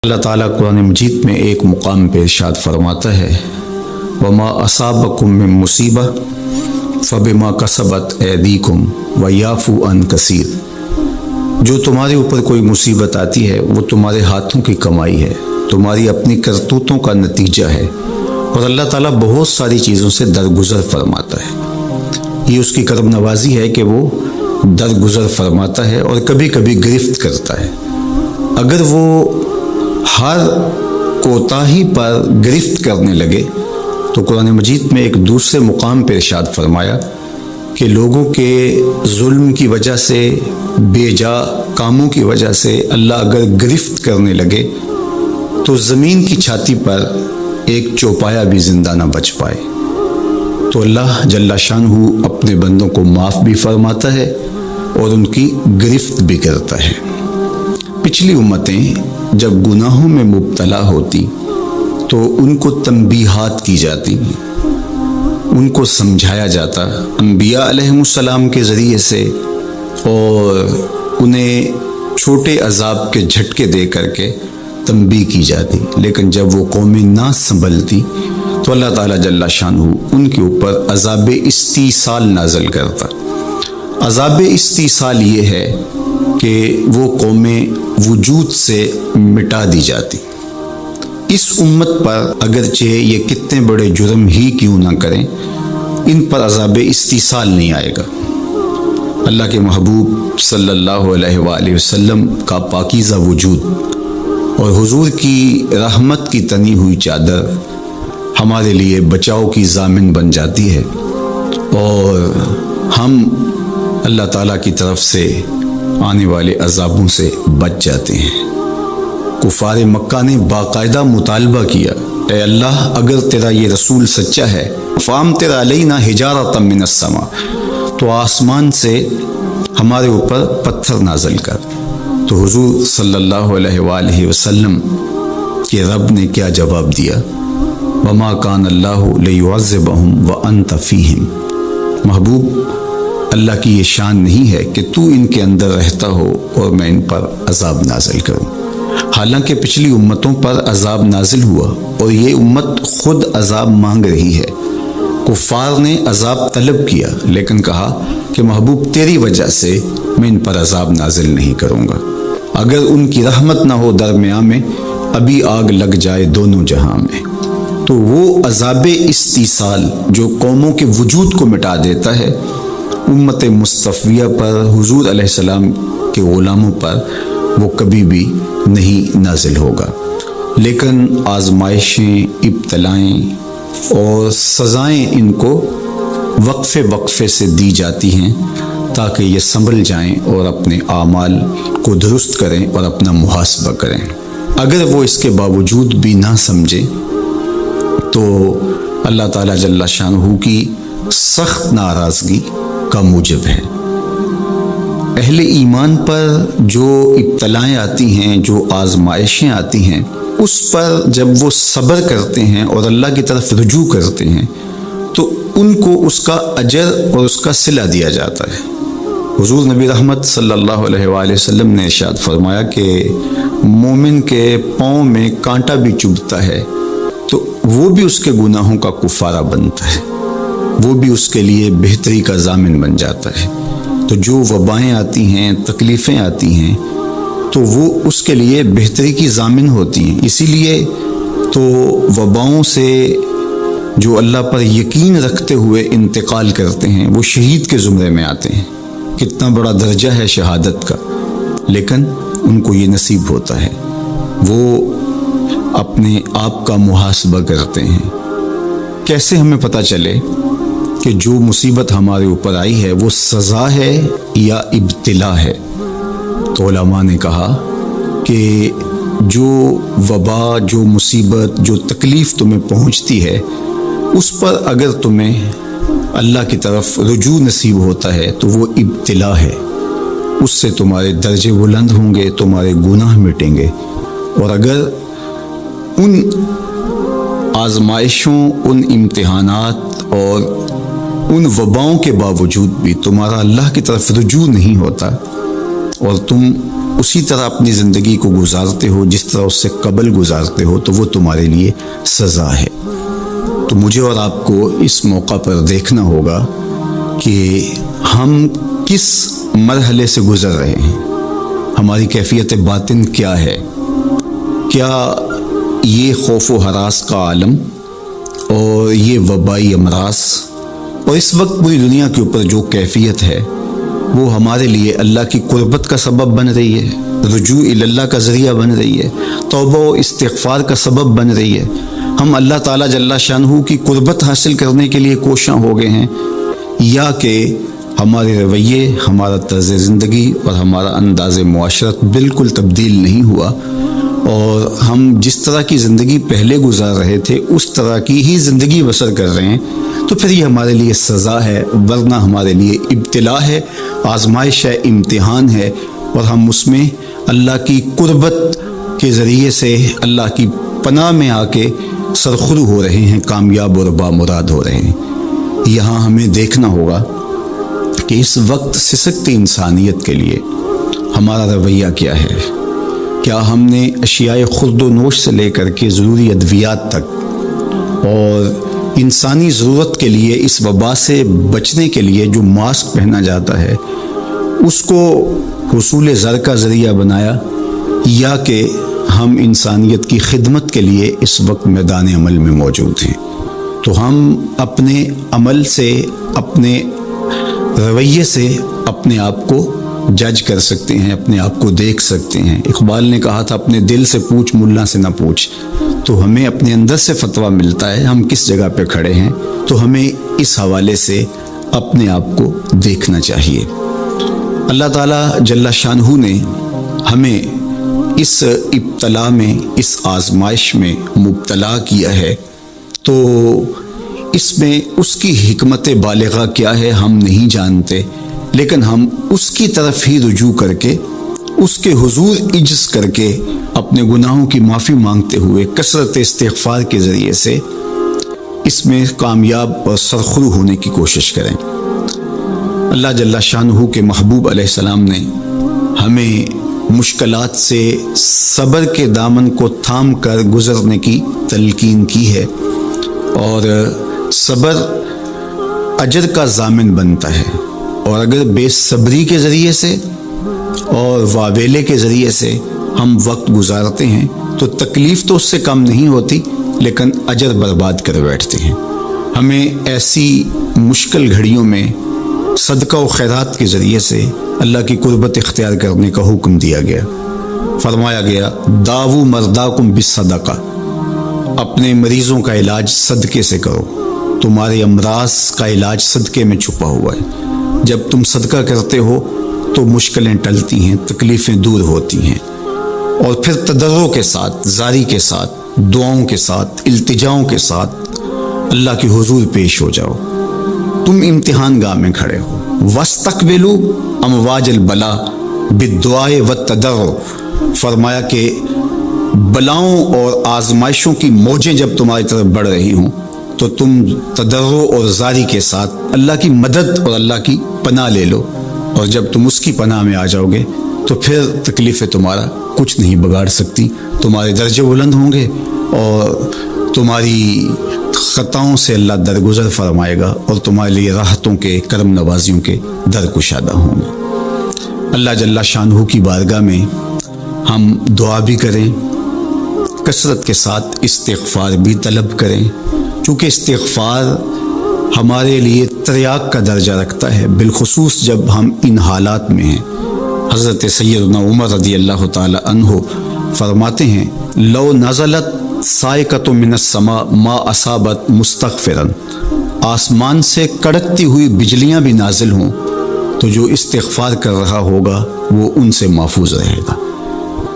اللہ تعالیٰ قرآن مجید میں ایک مقام پہ ارشاد فرماتا ہے وما اصابکم من مصیبہ فبما کسبت ایدیکم ویعفو عن کثیر، جو تمہارے اوپر کوئی مصیبت آتی ہے وہ تمہارے ہاتھوں کی کمائی ہے، تمہاری اپنی کرتوتوں کا نتیجہ ہے، اور اللہ تعالیٰ بہت ساری چیزوں سے درگزر فرماتا ہے۔ یہ اس کی کرم نوازی ہے کہ وہ درگزر فرماتا ہے اور کبھی کبھی گرفت کرتا ہے۔ اگر وہ ہر کوتاہی پر گرفت کرنے لگے تو قرآن مجید میں ایک دوسرے مقام پہ ارشاد فرمایا کہ لوگوں کے ظلم کی وجہ سے، بے جا کاموں کی وجہ سے اللہ اگر گرفت کرنے لگے تو زمین کی چھاتی پر ایک چوپایا بھی زندہ نہ بچ پائے۔ تو اللہ جل شانہ اپنے بندوں کو معاف بھی فرماتا ہے اور ان کی گرفت بھی کرتا ہے۔ پچھلی امتیں جب گناہوں میں مبتلا ہوتی تو ان کو تنبیہات کی جاتی، ان کو سمجھایا جاتا انبیاء علیہم السلام کے ذریعے سے، اور انہیں چھوٹے عذاب کے جھٹکے دے کر کے تنبیہ کی جاتی۔ لیکن جب وہ قومیں نہ سنبھلتی تو اللہ تعالیٰ جل شانہ ان کے اوپر عذاب استیصال نازل کرتا۔ عذاب استیصال یہ ہے کہ وہ قومیں وجود سے مٹا دی جاتی۔ اس امت پر اگرچہ یہ کتنے بڑے جرم ہی کیوں نہ کریں، ان پر عذاب استیصال نہیں آئے گا۔ اللہ کے محبوب صلی اللہ علیہ وآلہ وسلم کا پاکیزہ وجود اور حضور کی رحمت کی تنی ہوئی چادر ہمارے لیے بچاؤ کی ضامن بن جاتی ہے، اور ہم اللہ تعالیٰ کی طرف سے آنے والے عذابوں سے بچ جاتے ہیں۔ کفار مکہ نے باقاعدہ مطالبہ کیا، اے اللہ اگر تیرا یہ رسول سچا ہے فامطر علینا حجارۃ من السماء، تو آسمان سے ہمارے اوپر پتھر نازل کر۔ تو حضور صلی اللہ علیہ وآلہ وسلم کے رب نے کیا جواب دیا؟ وما کان اللہ لیعذبہم وانت فیہم، محبوب اللہ کی یہ شان نہیں ہے کہ تو ان کے اندر رہتا ہو اور میں ان پر عذاب نازل کروں۔ حالانکہ پچھلی امتوں پر عذاب نازل ہوا اور یہ امت خود عذاب مانگ رہی ہے۔ کفار نے عذاب طلب کیا لیکن کہا کہ محبوب تیری وجہ سے میں ان پر عذاب نازل نہیں کروں گا، اگر ان کی رحمت نہ ہو درمیان میں ابھی آگ لگ جائے دونوں جہاں میں۔ تو وہ عذاب استیصال جو قوموں کے وجود کو مٹا دیتا ہے، امت مصطفیہ پر، حضور علیہ السلام کے غلاموں پر وہ کبھی بھی نہیں نازل ہوگا۔ لیکن آزمائشیں، ابتلائیں اور سزائیں ان کو وقفے وقفے سے دی جاتی ہیں تاکہ یہ سنبھل جائیں اور اپنے اعمال کو درست کریں اور اپنا محاسبہ کریں۔ اگر وہ اس کے باوجود بھی نہ سمجھیں تو اللہ تعالیٰ جل شانہ کی سخت ناراضگی کا موجب ہے۔ اہل ایمان پر جو ابتلائیں آتی ہیں، جو آزمائشیں آتی ہیں، اس پر جب وہ صبر کرتے ہیں اور اللہ کی طرف رجوع کرتے ہیں تو ان کو اس کا اجر اور اس کا صلہ دیا جاتا ہے۔ حضور نبی رحمت صلی اللہ علیہ وآلہ وسلم نے ارشاد فرمایا کہ مومن کے پاؤں میں کانٹا بھی چبھتا ہے تو وہ بھی اس کے گناہوں کا کفارہ بنتا ہے، وہ بھی اس کے لیے بہتری کا ضامن بن جاتا ہے۔ تو جو وبائیں آتی ہیں، تکلیفیں آتی ہیں، تو وہ اس کے لیے بہتری کی ضامن ہوتی ہیں۔ اسی لیے تو وباؤں سے جو اللہ پر یقین رکھتے ہوئے انتقال کرتے ہیں وہ شہید کے زمرے میں آتے ہیں۔ کتنا بڑا درجہ ہے شہادت کا، لیکن ان کو یہ نصیب ہوتا ہے۔ وہ اپنے آپ کا محاسبہ کرتے ہیں۔ کیسے ہمیں پتہ چلے کہ جو مصیبت ہمارے اوپر آئی ہے وہ سزا ہے یا ابتلا ہے؟ تو علماء نے کہا کہ جو وبا، جو مصیبت، جو تکلیف تمہیں پہنچتی ہے اس پر اگر تمہیں اللہ کی طرف رجوع نصیب ہوتا ہے تو وہ ابتلا ہے، اس سے تمہارے درجے بلند ہوں گے، تمہارے گناہ مٹیں گے۔ اور اگر ان آزمائشوں، ان امتحانات اور ان وباؤں کے باوجود بھی تمہارا اللہ کی طرف رجوع نہیں ہوتا اور تم اسی طرح اپنی زندگی کو گزارتے ہو جس طرح اس سے قبل گزارتے ہو تو وہ تمہارے لیے سزا ہے۔ تو مجھے اور آپ کو اس موقع پر دیکھنا ہوگا کہ ہم کس مرحلے سے گزر رہے ہیں، ہماری کیفیت باطن کیا ہے، کیا یہ خوف و ہراس کا عالم اور یہ وبائی امراض اور اس وقت پوری دنیا کے اوپر جو کیفیت ہے وہ ہمارے لیے اللہ کی قربت کا سبب بن رہی ہے، رجوع اللہ کا ذریعہ بن رہی ہے، توبہ و استغفار کا سبب بن رہی ہے؟ ہم اللہ تعالیٰ جل شانہ کی قربت حاصل کرنے کے لیے کوشاں ہو گئے ہیں، یا کہ ہمارے رویے، ہمارا طرز زندگی اور ہمارا انداز معاشرت بالکل تبدیل نہیں ہوا اور ہم جس طرح کی زندگی پہلے گزار رہے تھے اس طرح کی ہی زندگی بسر کر رہے ہیں؟ تو پھر یہ ہمارے لیے سزا ہے، ورنہ ہمارے لیے ابتلا ہے، آزمائش ہے، امتحان ہے، اور ہم اس میں اللہ کی قربت کے ذریعے سے اللہ کی پناہ میں آ کے سرخرو ہو رہے ہیں، کامیاب اور بامراد ہو رہے ہیں۔ یہاں ہمیں دیکھنا ہوگا کہ اس وقت سسکتی انسانیت کے لیے ہمارا رویہ کیا ہے۔ کیا ہم نے اشیاء خورد و نوش سے لے کر کے ضروری ادویات تک اور انسانی ضرورت کے لیے اس وبا سے بچنے کے لیے جو ماسک پہنا جاتا ہے اس کو حصول زر کا ذریعہ بنایا، یا کہ ہم انسانیت کی خدمت کے لیے اس وقت میدان عمل میں موجود ہیں؟ تو ہم اپنے عمل سے، اپنے رویے سے اپنے آپ کو جج کر سکتے ہیں، اپنے آپ کو دیکھ سکتے ہیں۔ اقبال نے کہا تھا اپنے دل سے پوچھ، ملا سے نہ پوچھ۔ تو ہمیں اپنے اندر سے فتویٰ ملتا ہے ہم کس جگہ پہ کھڑے ہیں، تو ہمیں اس حوالے سے اپنے آپ کو دیکھنا چاہیے۔ اللہ تعالیٰ جل شانہ نے ہمیں اس ابتلا میں، اس آزمائش میں مبتلا کیا ہے، تو اس میں اس کی حکمت بالغہ کیا ہے ہم نہیں جانتے، لیکن ہم اس کی طرف ہی رجوع کر کے، اس کے حضور عجز کر کے، اپنے گناہوں کی معافی مانگتے ہوئے کثرت استغفار کے ذریعے سے اس میں کامیاب اور سرخرو ہونے کی کوشش کریں۔ اللہ جل شانہ کے محبوب علیہ السلام نے ہمیں مشکلات سے صبر کے دامن کو تھام کر گزرنے کی تلقین کی ہے، اور صبر اجر کا ضامن بنتا ہے، اور اگر بے صبری کے ذریعے سے اور واویلے کے ذریعے سے ہم وقت گزارتے ہیں تو تکلیف تو اس سے کم نہیں ہوتی، لیکن اجر برباد کر بیٹھتے ہیں۔ ہمیں ایسی مشکل گھڑیوں میں صدقہ و خیرات کے ذریعے سے اللہ کی قربت اختیار کرنے کا حکم دیا گیا۔ فرمایا گیا داؤ مرداکم بالصدقہ، اپنے مریضوں کا علاج صدقے سے کرو، تمہارے امراض کا علاج صدقے میں چھپا ہوا ہے۔ جب تم صدقہ کرتے ہو تو مشکلیں ٹلتی ہیں، تکلیفیں دور ہوتی ہیں، اور پھر تضرع کے ساتھ، زاری کے ساتھ، دعاؤں کے ساتھ، التجاؤں کے ساتھ اللہ کے حضور پیش ہو جاؤ۔ تم امتحان گاہ میں کھڑے ہو، وَاسْتَقْبِلُوا أَمْوَاجَ الْبَلَاءِ بِالدُّعَاءِ وَالتَّضَرُّعِ، فرمایا کہ بلاؤں اور آزمائشوں کی موجیں جب تمہاری طرف بڑھ رہی ہوں تو تم تضرع اور زاری کے ساتھ اللہ کی مدد اور اللہ کی پناہ لے لو، اور جب تم اس کی پناہ میں آ جاؤ گے تو پھر تکلیفیں تمہارا کچھ نہیں بگاڑ سکتی، تمہارے درجے بلند ہوں گے اور تمہاری خطاؤں سے اللہ درگزر فرمائے گا، اور تمہارے لیے راحتوں کے، کرم نوازیوں کے در کشادہ ہوں گے۔ اللہ جل شانہ کی بارگاہ میں ہم دعا بھی کریں، کثرت کے ساتھ استغفار بھی طلب کریں، چونکہ استغفار ہمارے لیے تریاق کا درجہ رکھتا ہے، بالخصوص جب ہم ان حالات میں ہیں۔ حضرت سیدنا عمر رضی اللہ تعالی عنہ فرماتے ہیں لو نزلت صاعقۃ من السماء ما اصابت مستغفرا، آسمان سے کڑکتی ہوئی بجلیاں بھی نازل ہوں تو جو استغفار کر رہا ہوگا وہ ان سے محفوظ رہے گا۔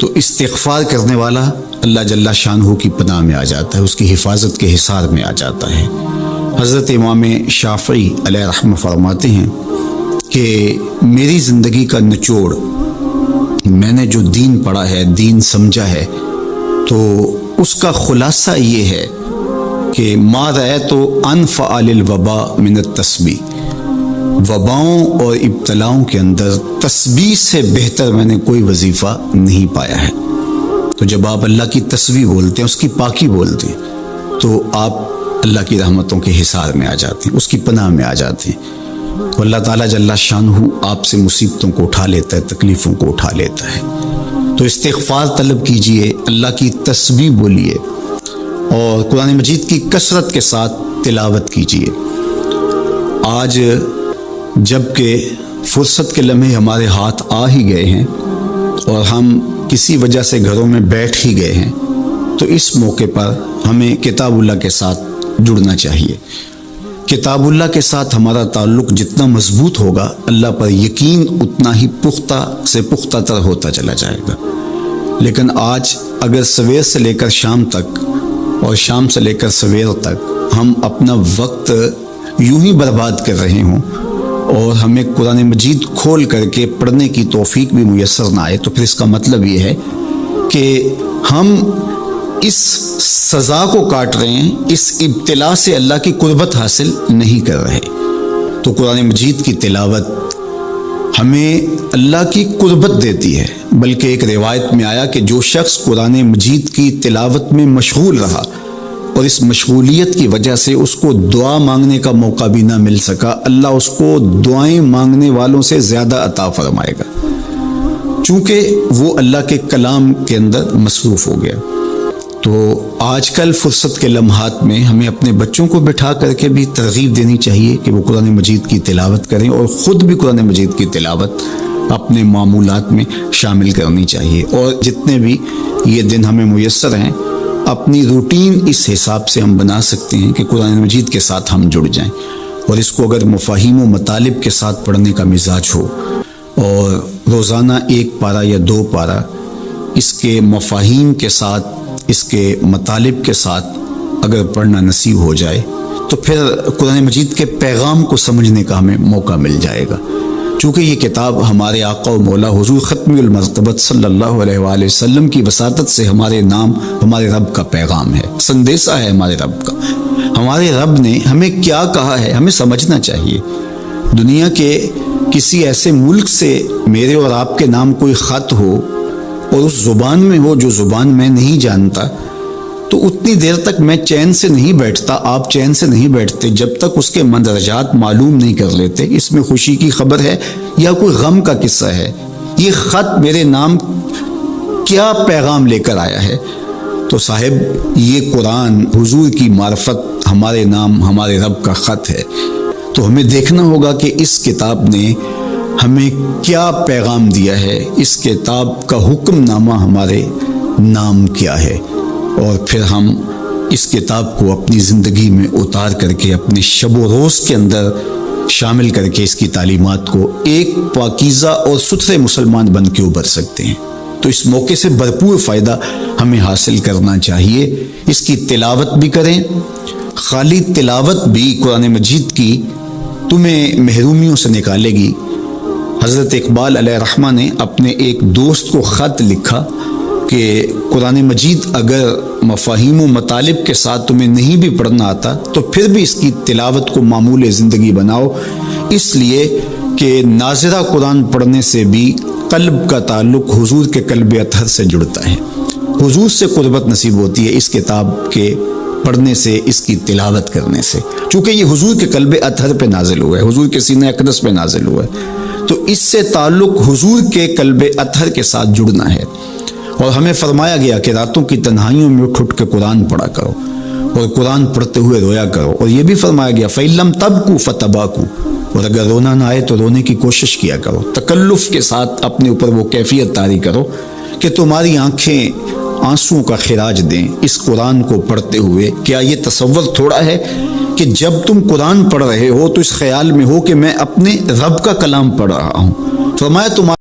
تو استغفار کرنے والا اللہ جل شانہ کی پناہ میں آ جاتا ہے، اس کی حفاظت کے حصار میں آ جاتا ہے۔ حضرت امام شافعی علیہ رحمہ فرماتے ہیں کہ میری زندگی کا نچوڑ، میں نے جو دین پڑھا ہے، دین سمجھا ہے، تو اس کا خلاصہ یہ ہے کہ ما رأیت انفع للوباء من التسبیح، وباؤں اور ابتلاؤں کے اندر تسبیح سے بہتر میں نے کوئی وظیفہ نہیں پایا ہے۔ تو جب آپ اللہ کی تسبیح بولتے ہیں، اس کی پاکی بولتے ہیں، تو آپ اللہ کی رحمتوں کے حصار میں آ جاتے ہیں، اس کی پناہ میں آ جاتے ہیں۔ تو اللہ تعالیٰ جل شانہ آپ سے مصیبتوں کو اٹھا لیتا ہے، تکلیفوں کو اٹھا لیتا ہے۔ تو استغفار طلب کیجئے، اللہ کی تسبیح بولیے اور قرآن مجید کی کثرت کے ساتھ تلاوت کیجئے۔ آج جب کہ فرصت کے لمحے ہمارے ہاتھ آ ہی گئے ہیں اور ہم کسی وجہ سے گھروں میں بیٹھ ہی گئے ہیں، تو اس موقع پر ہمیں کتاب اللہ کے ساتھ جڑنا چاہیے۔ کتاب اللہ کے ساتھ ہمارا تعلق جتنا مضبوط ہوگا، اللہ پر یقین اتنا ہی پختہ سے پختہ تر ہوتا چلا جائے گا۔ لیکن آج اگر سویر سے لے کر شام تک اور شام سے لے کر سویر تک ہم اپنا وقت یوں ہی برباد کر رہے ہوں اور ہمیں قرآن مجید کھول کر کے پڑھنے کی توفیق بھی میسر نہ آئے، تو پھر اس کا مطلب یہ ہے کہ ہم اس سزا کو کاٹ رہے ہیں، اس ابتلا سے اللہ کی قربت حاصل نہیں کر رہے۔ تو قرآن مجید کی تلاوت ہمیں اللہ کی قربت دیتی ہے، بلکہ ایک روایت میں آیا کہ جو شخص قرآن مجید کی تلاوت میں مشغول رہا اور اس مشغولیت کی وجہ سے اس کو دعا مانگنے کا موقع بھی نہ مل سکا، اللہ اس کو دعائیں مانگنے والوں سے زیادہ عطا فرمائے گا، چونکہ وہ اللہ کے کلام کے اندر مصروف ہو گیا۔ تو آج کل فرصت کے لمحات میں ہمیں اپنے بچوں کو بٹھا کر کے بھی ترغیب دینی چاہیے کہ وہ قرآن مجید کی تلاوت کریں، اور خود بھی قرآن مجید کی تلاوت اپنے معمولات میں شامل کرنی چاہیے۔ اور جتنے بھی یہ دن ہمیں میسر ہیں، اپنی روٹین اس حساب سے ہم بنا سکتے ہیں کہ قرآن مجید کے ساتھ ہم جڑ جائیں، اور اس کو اگر مفاہیم و مطالب کے ساتھ پڑھنے کا مزاج ہو اور روزانہ 1 پارہ یا 2 پارہ اس کے مفاہیم کے ساتھ، اس کے مطالب کے ساتھ اگر پڑھنا نصیب ہو جائے، تو پھر قرآن مجید کے پیغام کو سمجھنے کا ہمیں موقع مل جائے گا۔ چونکہ یہ کتاب ہمارے آقا و مولا حضور ختم المرتبت صلی اللہ علیہ وآلہ وسلم کی وساطت سے ہمارے نام، ہمارے رب کا پیغام ہے، سندیسہ ہے ہمارے رب کا۔ ہمارے رب نے ہمیں کیا کہا ہے ہمیں سمجھنا چاہیے۔ دنیا کے کسی ایسے ملک سے میرے اور آپ کے نام کوئی خط ہو اور اس زبان میں ہو جو زبان میں نہیں جانتا، تو اتنی دیر تک میں چین سے نہیں بیٹھتا، آپ چین سے نہیں بیٹھتے جب تک اس کے مندرجات معلوم نہیں کر لیتے، اس میں خوشی کی خبر ہے یا کوئی غم کا قصہ ہے، یہ خط میرے نام کیا پیغام لے کر آیا ہے۔ تو صاحب یہ قرآن حضور کی معرفت، ہمارے نام، ہمارے رب کا خط ہے۔ تو ہمیں دیکھنا ہوگا کہ اس کتاب نے ہمیں کیا پیغام دیا ہے، اس کتاب کا حکم نامہ ہمارے نام کیا ہے، اور پھر ہم اس کتاب کو اپنی زندگی میں اتار کر کے اپنے شب و روز کے اندر شامل کر کے اس کی تعلیمات کو ایک پاکیزہ اور ستھرے مسلمان بن کے ابھر سکتے ہیں۔ تو اس موقع سے بھرپور فائدہ ہمیں حاصل کرنا چاہیے۔ اس کی تلاوت بھی کریں، خالی تلاوت بھی قرآن مجید کی تمہیں محرومیوں سے نکالے گی۔ حضرت اقبال علیہ الرحمہ نے اپنے ایک دوست کو خط لکھا کہ قرآن مجید اگر مفاہیم و مطالب کے ساتھ تمہیں نہیں بھی پڑھنا آتا تو پھر بھی اس کی تلاوت کو معمول زندگی بناؤ، اس لیے کہ ناظرہ قرآن پڑھنے سے بھی قلب کا تعلق حضور کے قلب اطہر سے جڑتا ہے، حضور سے قربت نصیب ہوتی ہے اس کتاب کے پڑھنے سے، اس کی تلاوت کرنے سے، چونکہ یہ حضور کے قلب اطہر پہ نازل ہوا ہے، حضور کے سینہ اقدس پہ نازل ہوا ہے، تو اس سے تعلق حضور کے قلب اطہر کے ساتھ جڑنا ہے۔ اور ہمیں فرمایا گیا کہ راتوں کی تنہائیوں میں اٹھ اٹھ کے قرآن پڑھا کرو اور قرآن پڑھتے ہوئے رویا کرو، اور یہ بھی فرمایا گیا فَإِن لَمْ تَبْكُوا فَتَبَاكُوا، اور اگر رونا نہ آئے تو رونے کی کوشش کیا کرو، تکلف کے ساتھ اپنے اوپر وہ کیفیت طاری کرو کہ تمہاری آنکھیں آنسوؤں کا خراج دیں اس قرآن کو پڑھتے ہوئے۔ کیا یہ تصور تھوڑا ہے کہ جب تم قرآن پڑھ رہے ہو تو اس خیال میں ہو کہ میں اپنے رب کا کلام پڑھ رہا ہوں؟ فرمایا تمہارا